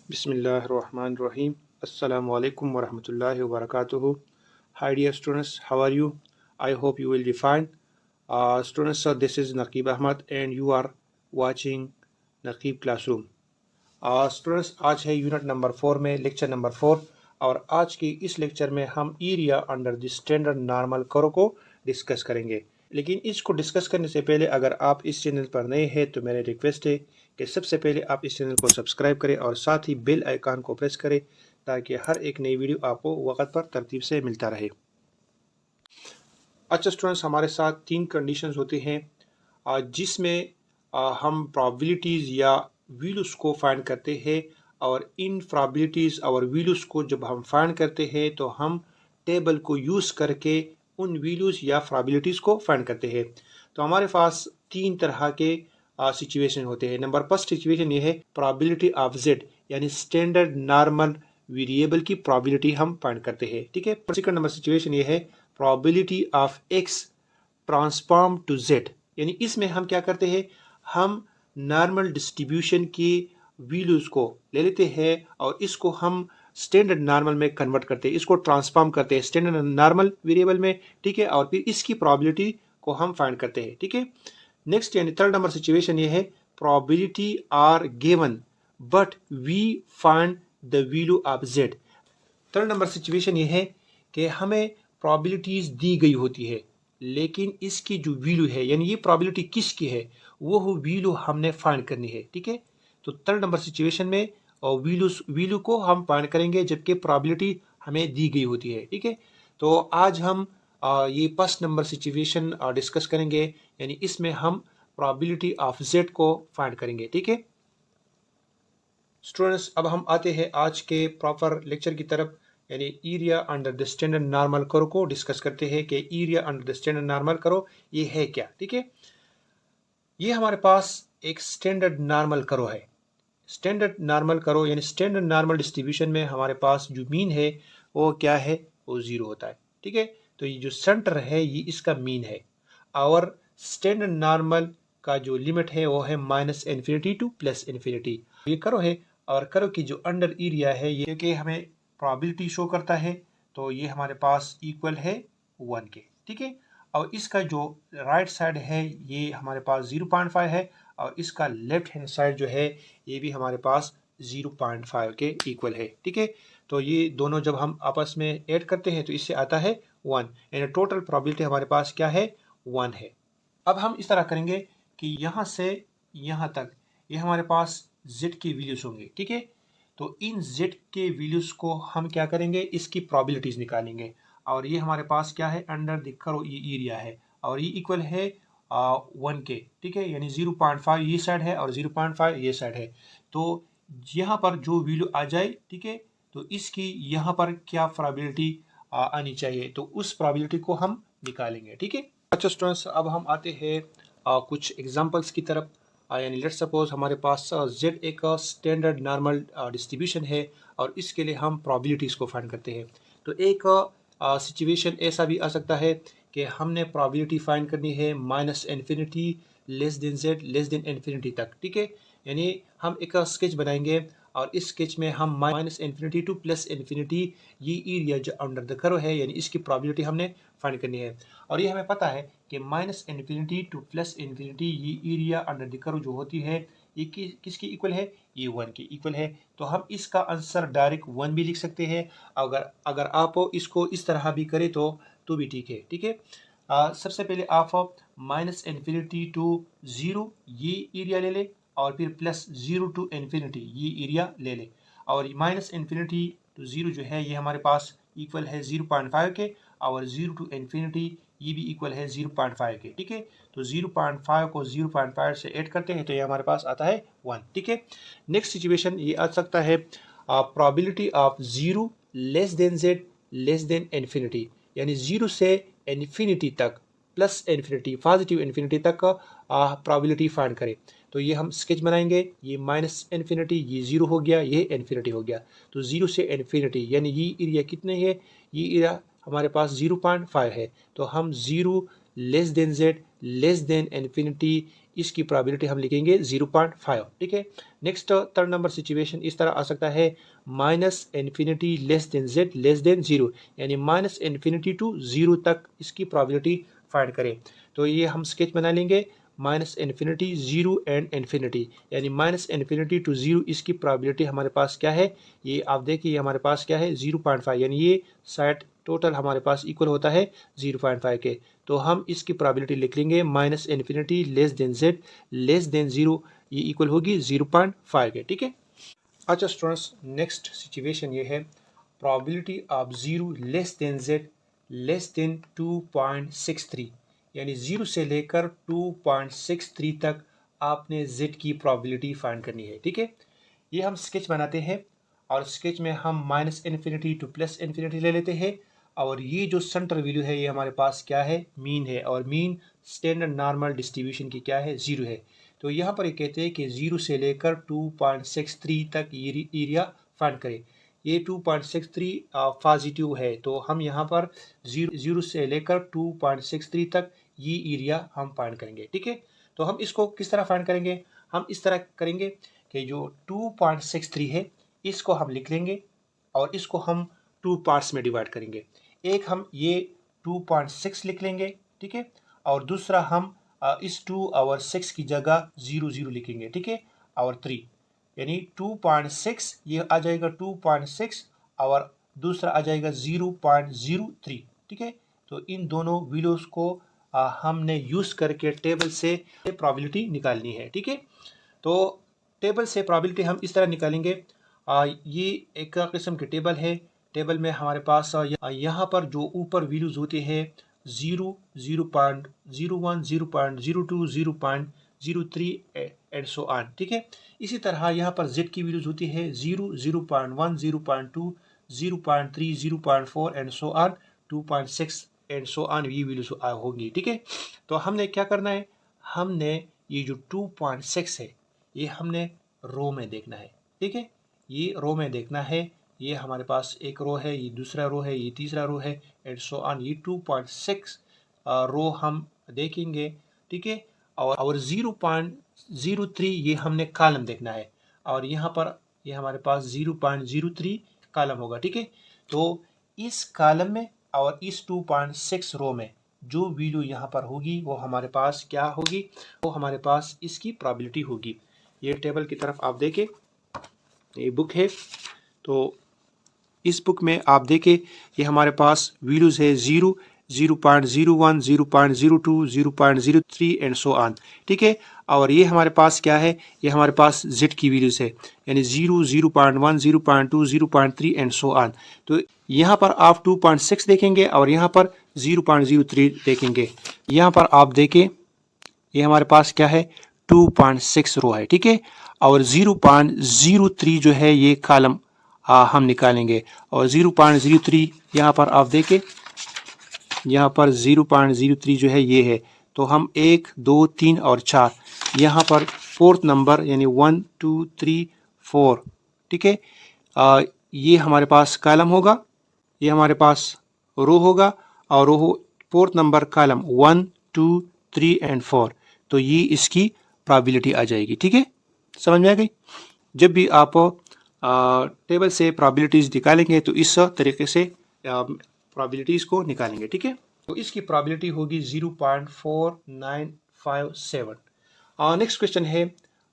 Bismillahirrahmanirrahim. Assalamu alaikum wa rahmatullahi wa barakatuhu. Hi dear students, how are you? I hope you will be fine. Students, this is Naqib Ahmad and you are watching Naqib Classroom. Students आज है unit number 4 में lecture number 4 और आज की इस lecture में हम area under the standard normal curve को डिस्कस करेंगे। लेकिन इसको डिस्कस करने से पहले अगर आप इस चैनल पर नए हैं तो मेरी रिक्वेस्ट है कि सबसे पहले आप इस चैनल को सब्सक्राइब करें और साथ ही बेल आइकन को प्रेस करें ताकि हर एक नई वीडियो आपको वक्त पर तरतीब से मिलता रहे। अच्छा स्टूडेंट्स, हमारे साथ 3 कंडीशंस होती हैं जिसमें हम प्रोबेबिलिटीज़ या वैल्यूज़ को फाइंड करते हैं और इन प्रोबेबिलिटीज़ और वैल्यूज़ को जब हम फाइंड करते हैं तो हम टेबल को यूज़ करके उन वैल्यूज़ या प्रोबेबिलिटीज़ को फाइंड करते हैं। तो हमारे पास 3 तरह के सिचुएशन होते हैं। नंबर फर्स्ट सिचुएशन ये है प्रोबेबिलिटी ऑफ जेड, यानी स्टैंडर्ड नॉर्मल वेरिएबल की प्रोबेबिलिटी हम फाइंड करते हैं। ठीक है। सेकंड नंबर सिचुएशन ये है probability of X transform to Z, यानी इसमें हम क्या करते हैं, हम नॉर्मल डिस्ट्रीब्यूशन की वैल्यूज़ को ले लेते हैं और इसको हम स्टैंडर्ड नॉर्मल में कन्वर्ट करते हैं, इसको ट्रांसफॉर्म करते हैं स्टैंडर्ड नॉर्मल वेरिएबल में। ठीक है। और फिर इसकी प्रोबेबिलिटी को हम फाइंड करते हैं। ठीक है। नेक्स्ट यानी थर्ड नंबर सिचुएशन ये है probability are given but we find the value of Z. Third number situation ये है कि हमें प्रोबेबिलिटीज दी गई होती है लेकिन इसकी जो वैल्यू है, यानी ये प्रोबेबिलिटी किसकी है, वो वैल्यू हमने फाइंड करनी है। ठीक है। तो थर्ड नंबर सिचुएशन में वैल्यू को हम फाइंड करेंगे जबकि प्रोबेबिलिटी हमें दी गई होती है। ठीक है। तो आज हम ये फर्स्ट नंबर सिचुएशन डिस्कस करेंगे, यानी इसमें हम प्रोबेबिलिटी ऑफ जेड को फाइंड करेंगे। ठीक है स्टूडेंट्स, अब हम आते हैं आज के प्रॉपर लेक्चर की तरफ, यानी area under the standard normal curve को डिस्कस करते हैं कि area under the standard normal curve ये है क्या। ठीक है। ये हमारे पास एक स्टैंडर्ड नॉर्मल कर्व है। स्टैंडर्ड नॉर्मल कर्व यानी स्टैंडर्ड नॉर्मल डिस्ट्रीब्यूशन में हमारे पास जो मीन है वो क्या है, वो 0 होता है। ठीक है। तो ये जो सेंटर है ये इसका मीन है और स्टैंडर्ड नॉर्मल का जो लिमिट है वो है -∞ टू +∞। ये कर्व है और कर्व की जो अंडर एरिया है ये कि हमें प्रोबेबिलिटी शो करता है, तो ये हमारे पास इक्वल है 1 के। ठीक है। और इसका जो राइट साइड है ये हमारे पास 0.5 है और इसका लेफ्ट हैंड साइड जो है ये भी हमारे पास 0.5 के इक्वल है। ठीक है। तो ये दोनों जब हम आपस में ऐड करते हैं तो इससे आता है 1, यानी टोटल प्रोबेबिलिटी हमारे पास क्या है, 1 है। अब हम इस तरह करेंगे कि यहाँ से यहाँ तक ये हमारे पास z की वैल्यूज होंगे। ठीक है। तो इन z के वैल्यूज को हम क्या करेंगे, इसकी प्रोबेबिलिटीज निकालेंगे और ये हमारे पास क्या है, अंडर द कर्व ये एरिया है और ये इक्वल है 1 के। ठीक है। यानी 0.5 ये साइड है और 0.5 ये साइड है। तो यहाँ पर जो वैल्यू आ जाए, ठीक है, तो इसकी यहाँ पर क्या प्रोबेबिलिटी आनी चाहिए, तो उस प्रोबेबिलिटी को हम निकालेंगे। ठीक है। अच्छा स्टूडेंट्स, अब हम आते हैं कुछ एग्जांपल्स की तरफ। यानी लेट्स सपोज हमारे पास z एक स्टैंडर्ड नॉर्मल डिस्ट्रीब्यूशन है और इसके लिए हम प्रोबेबिलिटीज़ को फाइंड करते हैं। तो एक सिचुएशन ऐसा भी आ सकता है कि हमने प्रोबेबिलिटी फाइंड करनी है -∞ less than z less then ∞ तक। ठीक है। यानी हम एक स्केच बनाएंगे और इस स्केच में हम -∞ टू +∞ ये एरिया जो अंडर द कर्व है यानी इसकी प्रोबेबिलिटी हमने फाइंड करनी है। और ये हमें पता है कि -∞ टू +∞ ये एरिया अंडर द कर्व जो होती है ये किसकी इक्वल है, ये 1 की इक्वल है। तो हम इसका आंसर डायरेक्ट 1 भी लिख सकते हैं। अगर आप इसको इस तरह भी करें तो भी ठीक है। ठीक है। सबसे पहले आप -∞ टू 0 ये एरिया ले ले और फिर +0 टू ∞ ये एरिया ले ले और -∞ टू 0 जो है ये हमारे पास इक्वल है 0.5 के और 0 टू ∞ ये भी इक्वल है 0.5 के। ठीक है। तो 0.5 को 0.5 से ऐड करते हैं तो ये हमारे पास आता है 1। ठीक है। नेक्स्ट सिचुएशन ये आ सकता है probability of 0 less than z less then ∞, यानी 0 से इन्फिनिटी तक +∞ पॉजिटिव इन्फिनिटी तक का प्रोबेबिलिटी फाइंड करें। तो ये हम स्केच बनाएंगे, ये -∞ ये 0 हो गया, ये ∞ हो गया। तो 0 से ∞ यानी ये एरिया कितने है, ये एरिया हमारे पास 0.5 है। तो हम 0 less than z less then ∞ इसकी प्रोबेबिलिटी हम लिखेंगे 0.5। ठीक है। नेक्स्ट थर्ड नंबर सिचुएशन इस तरह आ सकता है -∞ less than z less then 0, यानी -∞ टू 0 तक इसकी प्रोबेबिलिटी फाइंड करें। तो ये हम स्केच बना लेंगे -∞, 0 एंड इन्फिनिटी, यानी -∞ टू 0 इसकी प्रोबेबिलिटी हमारे पास क्या है, ये आप देखिए ये हमारे पास क्या है 0.5, यानी ये साइड टोटल हमारे पास इक्वल होता है 0.5 के। तो हम इसकी प्रोबेबिलिटी लिख लेंगे -∞ less than z less then 0, ये इक्वल होगी 0.5 के। ठीक है। अच्छा स्टूडेंट्स, नेक्स्ट सिचुएशन ये है probability of 0 less than z less then 2.63, यानी 0 से लेकर 2.63 तक आपने z की प्रोबेबिलिटी फाइंड करनी है। ठीक है। ये हम स्केच बनाते हैं और स्केच में हम -∞ टू +∞ ले लेते हैं, और ये जो सेंटर वैल्यू है ये हमारे पास क्या है, मीन है, और मीन स्टैंडर्ड नॉर्मल डिस्ट्रीब्यूशन की क्या है, 0 है। तो यहाँ पर ये कहते हैं कि 0 से लेकर 2.63 तक ये एरिया फाइंड करें। ये 2.63 पॉजिटिव है, तो हम यहाँ पर 0 से लेकर 2.63 तक ये एरिया हम फाइंड करेंगे। ठीक है। तो हम इसको किस तरह फाइंड करेंगे, हम इस तरह करेंगे कि जो 2.63 है इसको हम लिख लेंगे और इसको हम 2 पार्ट्स में डिवाइड करेंगे। एक हम ये 2.6 लिख लेंगे, ठीक है, और दूसरा हम इस 2 और 6 की जगह 0 लिखेंगे। ठीक है। और 3, यानी 2.6 ये आ जाएगा 2.6 और दूसरा आ जाएगा 0.03। ठीक है। तो इन दोनों वैल्यूज को हमने यूज करके टेबल से प्रोबेबिलिटी निकालनी है। ठीक है। तो टेबल से प्रोबेबिलिटी हम इस तरह निकालेंगे। ये एक किस्म की टेबल है। टेबल में हमारे पास यहाँ पर जो ऊपर वैल्यूज होते हैं 0, 0.01, 0.02, 0.03 एंड सो ऑन। ठीक है। इसी तरह यहाँ पर z की वैल्यूज होती है 0, 0.1, 0.2, 0.3, 0.4 and so on, 2.6 and so on, ये वैल्यूज होंगी। ठीक है। तो हमने क्या करना है, हमने ये जो 2.6 है ये हमने रो में देखना है। ठीक है। ये रो में देखना है, ये हमारे पास एक रो है, ये दूसरा रो है, ये तीसरा रो है एंड सो ऑन। ये 2.6 रो हम देखेंगे। ठीक है। और 0.03 ये हमने कॉलम देखना है, और यहाँ पर ये हमारे पास 0.03 कॉलम होगा। ठीक है। तो इस कॉलम में और इस 2.6 रो में जो वैल्यू यहाँ पर होगी वो हमारे पास क्या होगी, वो हमारे पास इसकी प्रोबेबिलिटी होगी। ये टेबल की तरफ आप देखें, ये बुक है, तो इस बुक में आप देखें ये हमारे पास वैल्यूज है 0, 0.01, 0.02, 0.03 एंड सो ऑन। ठीक है। और ये हमारे पास क्या है, ये हमारे पास z की वैल्यूज है, यानी 0, 0.1, 0.2, 0.3 एंड सो ऑन। तो यहाँ पर आप 2.6 देखेंगे और यहाँ पर 0.03 देखेंगे। यहाँ पर आप देखें ये हमारे पास क्या है, 2.6 रो है। ठीक है। और 0.03 जो है ये कॉलम हम निकालेंगे, और 0.03 यहाँ पर आप देखें, यहाँ पर 0.03 जो है ये है। तो हम 1, 2, 3 और 4 यहाँ पर फोर्थ नंबर यानी 1, 2, 3, 4। ठीक है। ये हमारे पास कॉलम होगा, ये हमारे पास रो होगा, और row fourth number column 1, 2, 3 and 4। तो ये इसकी प्रोबेबिलिटी आ जाएगी। ठीक है। समझ में आ गई। जब भी आप टेबल से प्रोबेबिलिटीज निकालेंगे तो इस तरीके से प्रोबेबिलिटीज को निकालेंगे। ठीक है। तो इसकी प्रोबेबिलिटी होगी 0.4957। नेक्स्ट क्वेश्चन है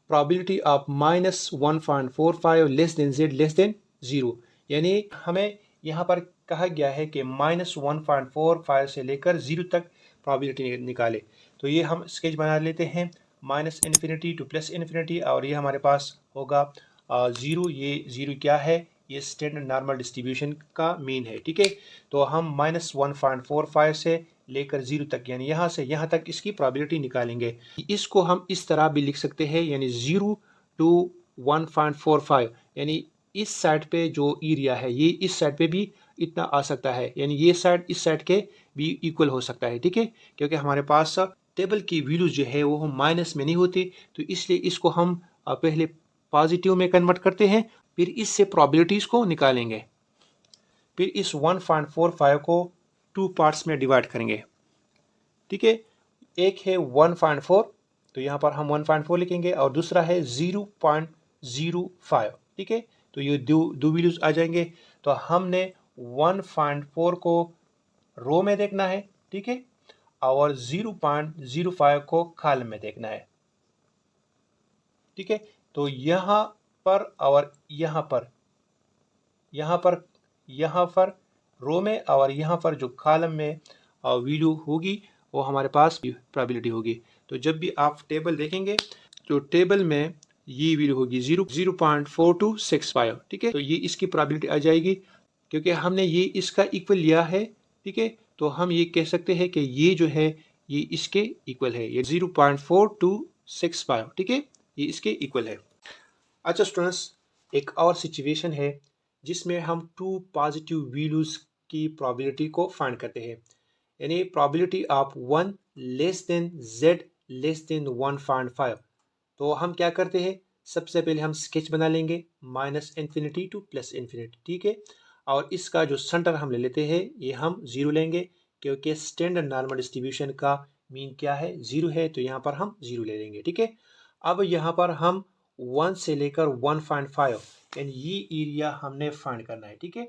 probability of -1.45 less than z less then 0, यानी हमें यहाँ पर कहा गया है कि -1.45 से लेकर 0 तक प्रोबेबिलिटी निकाले। तो ये हम स्केच बना लेते हैं -∞ टू +∞, और ये हमारे पास होगा 0। ये 0 क्या है, ये स्टैंडर्ड नॉर्मल डिस्ट्रीब्यूशन का मीन है। ठीक है। तो हम -1.45 से लेकर 0 तक, यानी यहाँ से यहाँ तक इसकी प्रोबेबिलिटी निकालेंगे। इसको हम इस तरह भी लिख सकते हैं, यानी 0 to 1.45, यानी इस साइड पे जो एरिया है ये इस साइड पे भी इतना आ सकता है, यानी ये साइड इस साइड के भी इक्वल हो सकता है। ठीक है। क्योंकि हमारे पास टेबल की वैल्यूज जो है वो माइनस में नहीं होती, तो इसलिए इसको हम पहले पॉजिटिव में कन्वर्ट करते हैं, फिर इससे प्रोबेबिलिटीज को निकालेंगे, फिर इस 1.45 को 2 पार्ट्स में डिवाइड करेंगे। ठीक है। एक है 1.4 तो यहाँ पर हम 1.4 लिखेंगे और दूसरा है 0.05, ठीक है। तो ये दो वैल्यूज आ जाएंगे। तो हमने 1.4 को रो में देखना है, ठीक है, और 0.05 को कॉलम में देखना है, ठीक है। तो यहाँ पर और यहाँ पर रो में और यहाँ पर जो कॉलम में वैल्यू होगी वो हमारे पास प्रोबेबिलिटी होगी। तो जब भी आप टेबल देखेंगे तो टेबल में ये वैल्यू होगी 0.4265, ठीक है। तो ये इसकी प्रोबेबिलिटी आ जाएगी क्योंकि हमने ये इसका इक्वल लिया है, ठीक है। तो हम ये कह सकते हैं कि ये जो है ये इसके इक्वल है, ये 0.4265, ठीक है, ये इसके इक्वल है। अच्छा स्टूडेंट्स, एक और सिचुएशन है जिसमें हम टू पॉजिटिव वैल्यूज की प्रोबेबिलिटी को फाइंड करते हैं, यानी probability of 1 less than z less than 1.5। तो हम क्या करते हैं, सबसे पहले हम स्केच बना लेंगे -∞ टू +∞, ठीक है। और इसका जो सेंटर हम ले लेते हैं ये हम 0 लेंगे क्योंकि स्टैंडर्ड नॉर्मल डिस्ट्रीब्यूशन का मीन क्या है, 0 है, तो यहाँ पर हम 0 ले लेंगे, ठीक है। अब यहाँ पर हम 1 से लेकर 1.5 यानी ये एरिया हमने फाइंड करना है, ठीक है,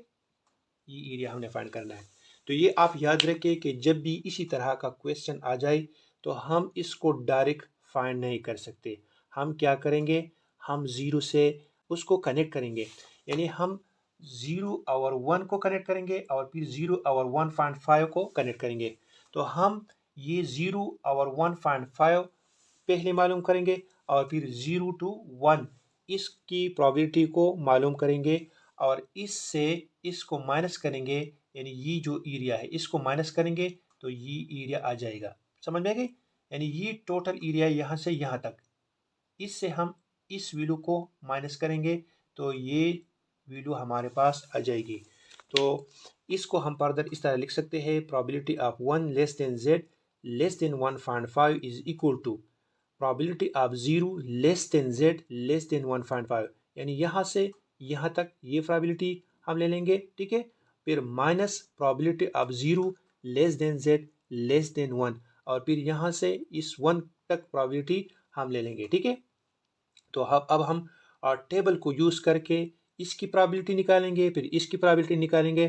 ये एरिया हमने फाइंड करना है। तो ये आप याद रखें कि जब भी इसी तरह का क्वेश्चन आ जाए तो हम इसको डायरेक्ट फाइंड नहीं कर सकते। हम क्या करेंगे, हम 0 से उसको कनेक्ट करेंगे, यानी हम 0 और 1 को कनेक्ट करेंगे और फिर 0 और 1.5 को कनेक्ट करेंगे। तो हम ये 0 और 1.5 पहले मालूम करेंगे और फिर 0 to 1 इसकी प्रोबेबिलिटी को मालूम करेंगे और इससे इसको माइनस करेंगे, यानी ये जो एरिया है इसको माइनस करेंगे तो ये एरिया आ जाएगा। समझ में आ गई? यानी ये टोटल एरिया यहाँ से यहाँ तक, इससे हम इस वैल्यू को माइनस करेंगे तो ये वैल्यू हमारे पास आ जाएगी। तो इसको हम फर्दर इस तरह लिख सकते हैं, probability of 1 less than z less than 1.5 is equal to probability of 0 less than z less than 1.5, यानी यहाँ से यहाँ तक ये प्रोबेबिलिटी हम ले लेंगे, ठीक है। फिर minus probability of 0 less than z less then 1 और फिर यहाँ से इस 1 तक प्रोबेबिलिटी हम ले लेंगे, ठीक है। तो अब हम टेबल को यूज करके इसकी प्रोबेबिलिटी निकालेंगे, फिर इसकी प्रोबेबिलिटी निकालेंगे।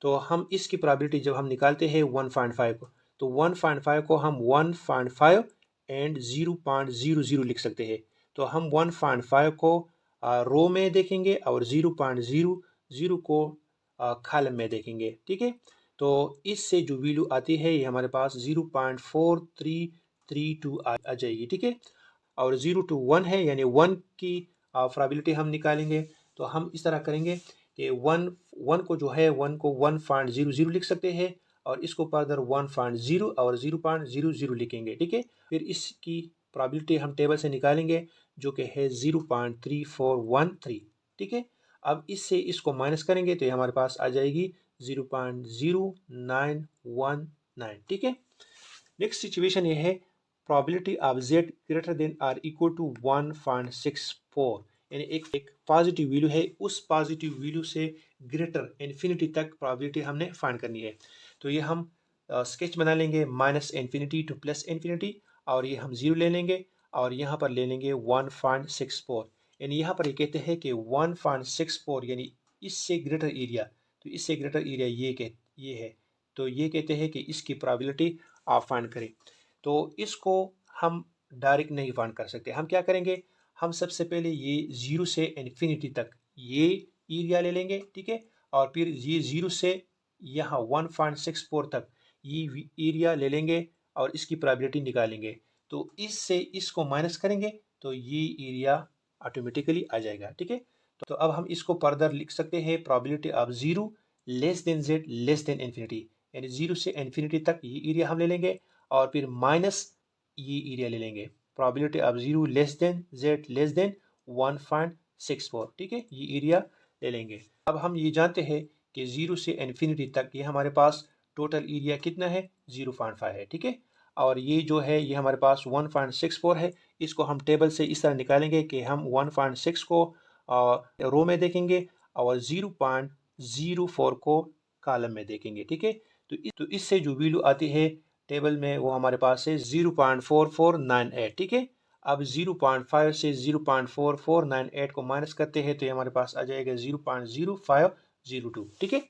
तो हम इसकी प्रोबेबिलिटी जब हम निकालते हैं 1.5 को, तो 1.5 को हम 1.5 एंड 0.00 लिख सकते हैं। तो हम 1.5 को रो में देखेंगे और 0.00 को कॉलम में देखेंगे, ठीक है। तो इससे जो वैल्यू आती है ये हमारे पास 0.4332 आ जाएगी, ठीक है। और 0 to 1 है, यानी 1 की प्रोबेबिलिटी हम निकालेंगे। तो हम इस तरह करेंगे कि 1 को जो है 1 को 1.00 लिख सकते हैं और इसको फर्दर 1.0 और 0.00 लिखेंगे, ठीक है। फिर इसकी प्रोबेबिलिटी हम टेबल से निकालेंगे जो कि है 0.3413, ठीक है। अब इससे इसको माइनस करेंगे तो ये हमारे पास आ जाएगी 0.0919, ठीक है। नेक्स्ट सिचुएशन ये है, probability of z greater than or equal to 1.64, यानी एक पॉजिटिव वैल्यू है, उस पॉजिटिव वैल्यू से ग्रेटर इन्फिनिटी तक प्रोबेबिलिटी हमने फाइंड करनी है। तो ये हम स्केच बना लेंगे -∞ टू +∞, और ये हम 0 ले लेंगे और यहाँ पर ले लेंगे 1.64, यानी यहाँ पर ये कहते हैं कि 1.64 यानी इससे ग्रेटर एरिया, तो इससे ग्रेटर एरिया ये है, तो ये कहते हैं कि इसकी प्रोबेबिलिटी आप फाइंड करें। तो इसको हम डायरेक्ट नहीं फाइंड कर सकते, हम क्या करेंगे, हम सबसे पहले ये 0 से इन्फिनिटी तक ये एरिया ले लेंगे, ठीक है। और फिर ये 0 से यहाँ 1.64 तक ये एरिया ले लेंगे और इसकी प्रोबेबिलिटी निकालेंगे। तो इससे इसको माइनस करेंगे तो ये एरिया ऑटोमेटिकली आ जाएगा, ठीक है। तो अब हम इसको फर्दर लिख सकते हैं, probability of 0 less than z less then infinity, यानी 0 से इन्फिनिटी तक ये एरिया हम ले लेंगे और फिर माइनस ये एरिया ले लेंगे, probability of 0 less than z less then 1.64, ठीक है, ये एरिया ले लेंगे। अब हम ये जानते हैं कि 0 से इन्फिनिटी तक ये हमारे पास टोटल एरिया कितना है, 0.5 है, ठीक है। और ये जो है ये हमारे पास 1.64 है, इसको हम टेबल से इस तरह निकालेंगे कि हम 1.6 को रो में देखेंगे और 0.04 को कॉलम में देखेंगे, ठीक है। तो इससे जो वैल्यू आती है टेबल में वो हमारे पास है 0.4498, ठीक है। अब 0.5 से 0.4498 को माइनस करते हैं तो ये हमारे पास आ जाएगा 0.0502। ठीक है।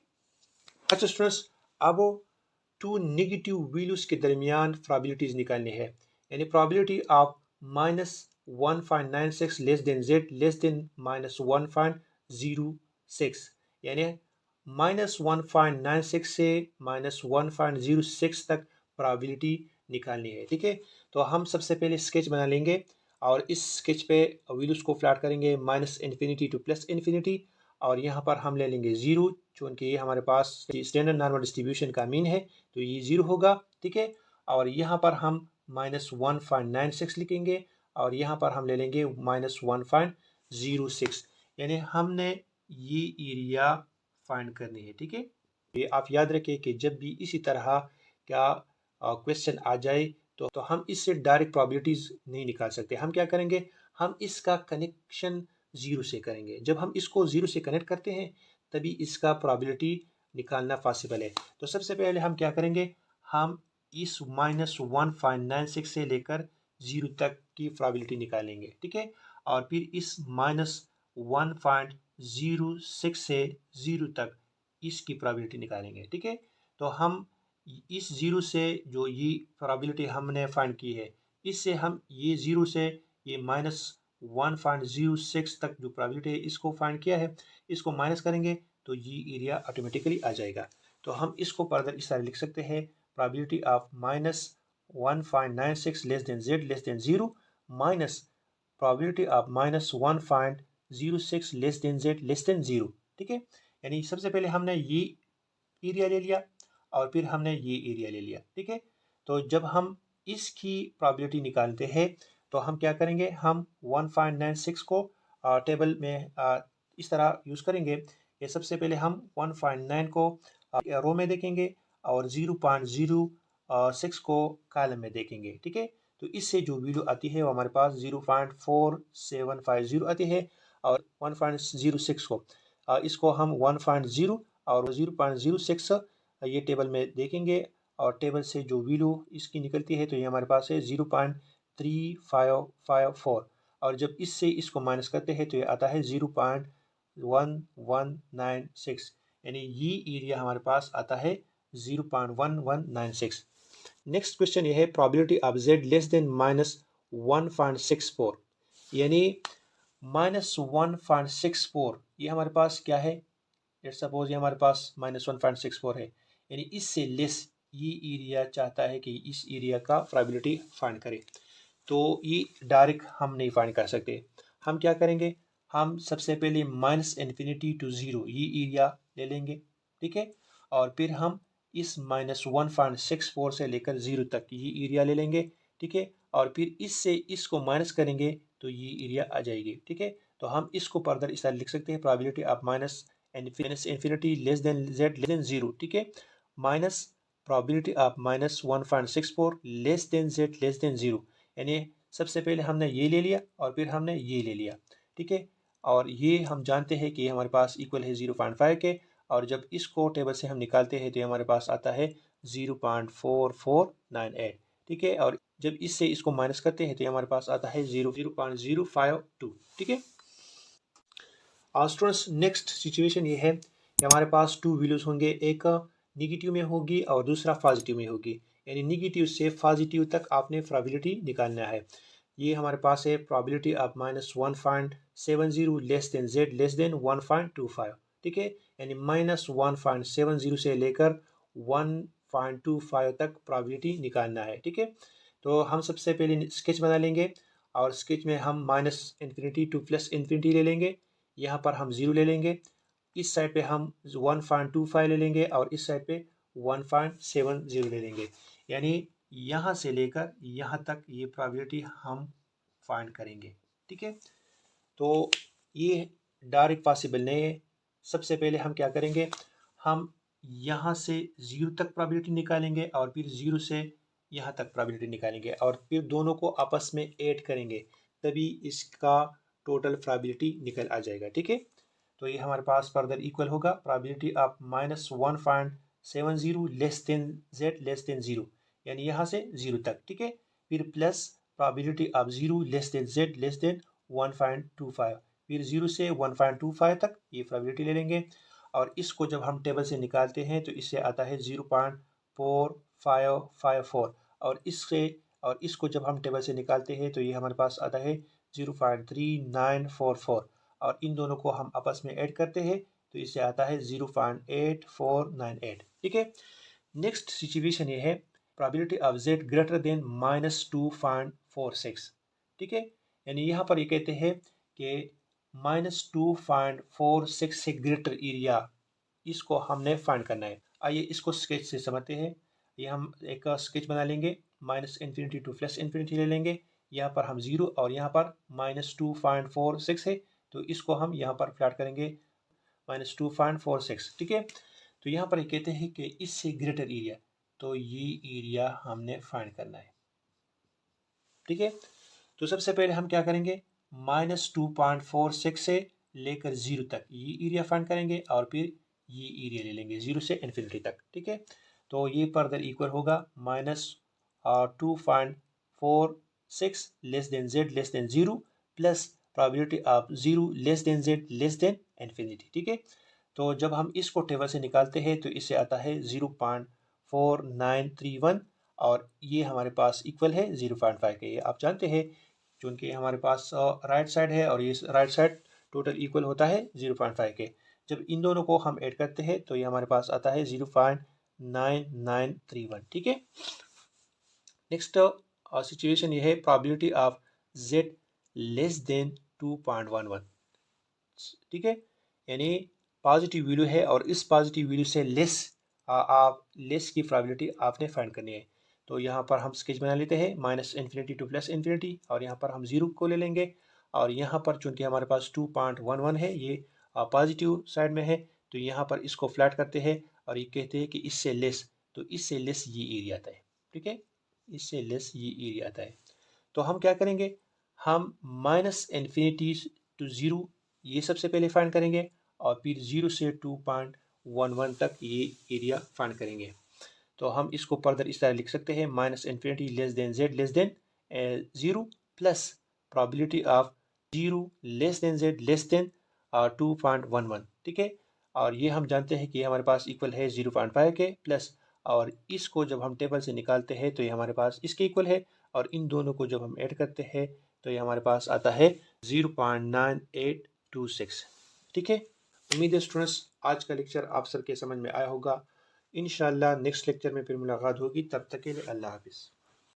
अच्छा स्टूडेंट्स, अब टू नेगेटिव वैल्यूज के दरमियान प्रोबेबिलिटीज निकालनी है, यानी probability of -1.96 less than z less then -1.06, यानी -1.96 से -1.06 तक प्रोबेबिलिटी निकालनी है। ठीक है। तो हम सबसे पहले स्केच बना लेंगे और इस स्केच पे वैल्यूज को फ्लैट करेंगे -इन्फिनिटी टू +इन्फिनिटी, और यहाँ पर हम ले लेंगे 0, चूँकि ये हमारे पास स्टैंडर्ड नॉर्मल डिस्ट्रीब्यूशन का मीन है तो ये 0 होगा। ठीक है। और यहाँ पर हम -1.96 लिखेंगे और यहाँ पर हम ले लेंगे -1.06, यानी हमने ये एरिया फाइंड करनी है। ठीक है। ये आप याद रखें कि जब भी इसी तरह का क्वेश्चन आ जाए तो हम इससे डायरेक्ट प्रोबेबिलिटीज नहीं निकाल सकते। हम क्या करेंगे, हम इसका कनेक्शन 0 से करेंगे। जब हम इसको 0 से कनेक्ट करते हैं तभी इसका प्रोबेबिलिटी निकालना पॉसिबल है। तो सबसे पहले हम क्या करेंगे, हम इस -1.96 से लेकर 0 तक की प्रोबेबिलिटी निकालेंगे। ठीक है। और फिर इस -1.06 से 0 तक इसकी प्रोबेबिलिटी निकालेंगे। ठीक है। तो हम इस 0 से जो ये प्रोबेबिलिटी हमने फाइंड की है, इससे हम ये 0 से ये -1.06 तक जो प्रोबेबिलिटी है इसको फाइंड किया है, इसको माइनस करेंगे तो ये एरिया ऑटोमेटिकली आ जाएगा। तो हम इसको फर्दर इस तरह लिख सकते हैं, probability of -1.96 less than z less then 0 minus probability of -1.06 less than z less then 0। ठीक है। यानी सबसे पहले हमने ये एरिया ले लिया और फिर हमने ये एरिया ले लिया। ठीक है। तो जब हम इसकी प्रोबेबिलिटी निकालते हैं तो हम क्या करेंगे, हम 1.96 को टेबल में इस तरह यूज़ करेंगे। ये सबसे पहले हम 1.9 को रो में देखेंगे और 0.06 को कॉलम में देखेंगे। ठीक है। तो इससे जो वैल्यू आती है वो हमारे पास 0.4750 आती है, और 1.06 को इसको हम 1.0 और 0.06 ये टेबल में देखेंगे, और टेबल से जो वैल्यू इसकी निकलती है तो ये हमारे पास है 0.3554, और जब इससे इसको माइनस करते हैं तो ये आता है 0.1196, यानी ये एरिया हमारे पास आता है 0.1196। नेक्स्ट क्वेश्चन ये है, probability of z less then -1.64, यानी -1.64 ये हमारे पास क्या है, लेट्स सपोज ये हमारे पास -1.64 है, यानी इससे लेस ये एरिया चाहता है कि इस एरिया का प्रोबेबिलिटी फाइंड करें। तो ये डायरेक्ट हम नहीं फाइंड कर सकते। हम क्या करेंगे, हम सबसे पहले -इन्फिनिटी टू 0 ये एरिया ले लेंगे। ठीक है। और फिर हम इस -1.64 से लेकर 0 तक ये एरिया ले लेंगे। ठीक है। और फिर इससे इसको माइनस करेंगे तो ये एरिया आ जाएगी। ठीक है। तो हम इसको फर्दर इस तरह लिख सकते हैं, probability of infinity less than z less then 0। ठीक है। Minus probability of -1.64 less than z less then 0, यानी सबसे पहले हमने ये ले लिया और फिर हमने ये ले लिया। ठीक है। और ये हम जानते हैं कि हमारे पास इक्वल है 0.5 के, और जब इसको टेबल से हम निकालते हैं तो हमारे पास आता है 0.4498। ठीक है। और जब इससे इसको माइनस करते हैं तो हमारे पास आता है 0.052। ठीक है। स्टूडेंट्स, नेक्स्ट सिचुएशन ये है कि हमारे पास 2 वैल्यूज होंगे, एक निगेटिव में होगी और दूसरा पॉजिटिव में होगी, यानी निगेटिव से पॉजिटिव तक आपने प्रोबेबिलिटी निकालना है। ये हमारे पास है probability of -1.70 less than z less then 1.25। ठीक है। यानी -1.70 से लेकर 1.25 तक प्रोबेबिलिटी निकालना है। ठीक है। तो हम सबसे पहले स्केच बना लेंगे और स्केच में हम -इन्फिनिटी टू +इन्फिनिटी ले लेंगे, यहाँ पर हम 0 ले लेंगे, इस साइड पे हम 1.25 ले लेंगे और इस साइड पे 1.70 ले लेंगे, यानी यहाँ से लेकर यहाँ तक ये प्रोबेबिलिटी हम फाइंड करेंगे। ठीक है। तो ये डायरेक्ट पॉसिबल नहीं है। सबसे पहले हम क्या करेंगे, हम यहाँ से 0 तक प्रोबेबिलिटी निकालेंगे और फिर 0 से यहाँ तक प्रोबेबिलिटी निकालेंगे और फिर दोनों को आपस में ऐड करेंगे, तभी इसका टोटल प्रोबेबिलिटी निकल आ जाएगा। ठीक है। तो ये हमारे पास फर्दर इक्वल होगा probability of -1.70 less than z less then 0, यानी यहाँ से 0 तक। ठीक है। फिर plus probability of 0 less than z less then 1.25, फिर 0 से 1.25 तक ये probability ले लेंगे और इसको जब हम टेबल से निकालते हैं तो इससे आता है 0.4554 और इसको जब हम टेबल से निकालते हैं तो ये हमारे पास आता है 0.3944 और इन दोनों को हम आपस में ऐड करते हैं तो इससे आता है 0.8498। ठीक है। नेक्स्ट सिचुएशन ये है probability of z greater then -2.46। ठीक है, यानी यहाँ पर ये कहते हैं कि -2.46 से ग्रेटर एरिया इसको हमने फाइंड करना है। आइए इसको स्केच से समझते हैं। ये हम एक स्केच बना लेंगे, -इंफिनिटी टू +इंफिनिटी ले लेंगे। यहाँ पर हम 0 और यहाँ पर -2.46 है तो इसको हम यहाँ पर प्लॉट करेंगे -2.46। ठीक है, तो यहाँ पर कहते हैं कि इससे ग्रेटर एरिया, तो ये एरिया हमने फाइंड करना है। ठीक है, तो सबसे पहले हम क्या करेंगे, -2.46 से लेकर 0 तक ये एरिया फाइंड करेंगे और फिर ये एरिया ले लेंगे 0 से इन्फिनिटी तक। ठीक है, तो ये फर्दर इक्वल होगा -2.46 less than z less then 0 plus probability of 0 less than z less then infinity. ठीक है, तो जब हम इसको टेबल से निकालते हैं तो इससे आता है 0.4931 और ये हमारे पास इक्वल है 0.5 के। ये आप जानते हैं चूँकि हमारे पास राइट साइड है और ये राइट साइड टोटल इक्वल होता है 0.5 के। जब इन दोनों को हम ऐड करते हैं तो ये हमारे पास आता है 0.9931। ठीक है, नेक्स्ट सिचुएशन ये है probability of z less then 2.11। ठीक है, यानी पॉजिटिव वैल्यू है और इस पॉजिटिव वैल्यू से लेस लेस की प्रोबेबिलिटी आपने फाइंड करनी है। तो यहाँ पर हम स्केच बना लेते हैं, -इंफिनिटी टू +इंफिनिटी और यहाँ पर हम 0 को ले लेंगे और यहाँ पर चूंकि हमारे पास 2.11 है, ये पॉजिटिव साइड में है, तो यहाँ पर इसको फ्लैट करते हैं और ये कहते हैं कि इससे लेस, तो इससे लेस ये एरिया आता है। ठीक है, इससे लेस ये एरिया आता है। तो हम क्या करेंगे, हम -इंफिनिटी टू 0 ये सबसे पहले फाइंड करेंगे और फिर 0 से 2.11 तक ये एरिया फाइंड करेंगे। तो हम इसको फर्दर इस तरह लिख सकते हैं, -infinity less than z less then 0 plus probability of 0 less than z less then 2.11। ठीक है, और ये हम जानते हैं कि हमारे पास इक्वल है 0.5 के प्लस, और इसको जब हम टेबल से निकालते हैं तो ये हमारे पास इसके इक्वल है और इन दोनों को जब हम ऐड करते हैं तो ये हमारे पास आता है 0.9826। ठीक है, उम्मीद है स्टूडेंट्स आज का लेक्चर आप सर के समझ में आया होगा। इंशाल्लाह नेक्स्ट लेक्चर में फिर मुलाकात होगी, तब तक के लिए अल्लाह हाफिज़।